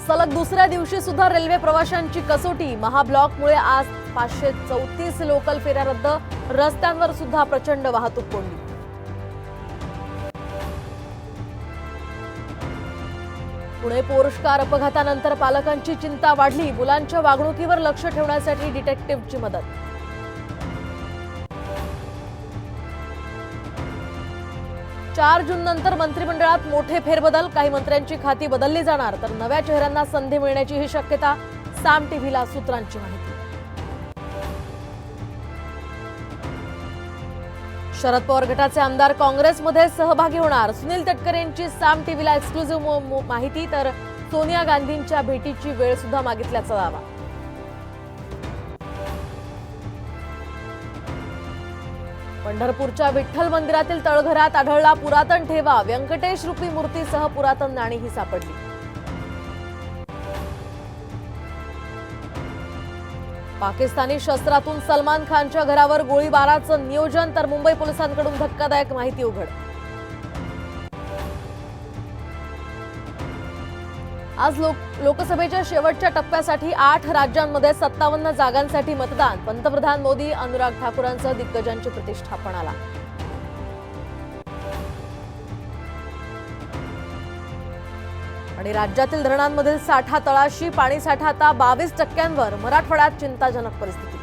सलग दुसऱ्या दिवशी सुद्धा रेल्वे प्रवाशांची कसोटी। महाब्लॉकमुळे आज 534 लोकल फेऱ्या रद्द। रस्त्यांवर सुद्धा प्रचंड वाहतूक कोंडी। पुणे पोर्शकार अपघातानंतर पालकांची चिंता वाढली। मुलांच्या वागणुकीवर लक्ष ठेवण्यासाठी डिटेक्टिव्हची मदत। 4 जून नंतर मंत्रिमंडळात मोठे फेरबदल। काही मंत्र्यांची खाती बदलली जाणार, तर नव्या चेहऱ्यांना संधी मिळण्याची ही शक्यता। साम टीव्हीला सूत्रांची माहिती। शरद पवार गटाचे आमदार काँग्रेसमध्ये सहभागी होणार। सुनील तटकरेंची साम टीव्हीला एक्सक्लुझिव्ह माहिती। तर सोनिया गांधींच्या भेटीची वेळ सुद्धा मागितल्याचा दावा। पंढरपूरच्या विठ्ठल मंदिरातील तळघरात आढळला पुरातन ठेवा। व्यंकटेश रूपी मूर्तीसह पुरातन नाणीही सापडली। पाकिस्तानी शस्त्रातून सलमान खानच्या घरावर गोळीबाराचं नियोजन। तर मुंबई पोलिसांकडून धक्कादायक माहिती उघड। आज लोकसभेच्या शेवटच्या टप्प्यासाठी 8 राज्यांमध्ये 57 जागांसाठी मतदान। पंतप्रधान मोदी, अनुराग ठाकूरांसह दिग्गजांची प्रतिष्ठा पणाला। आणि राज्यातील धरणांमधील साठा तळाशी। पाणीसाठा आता 22%वर। मराठवाड्यात चिंताजनक परिस्थिती।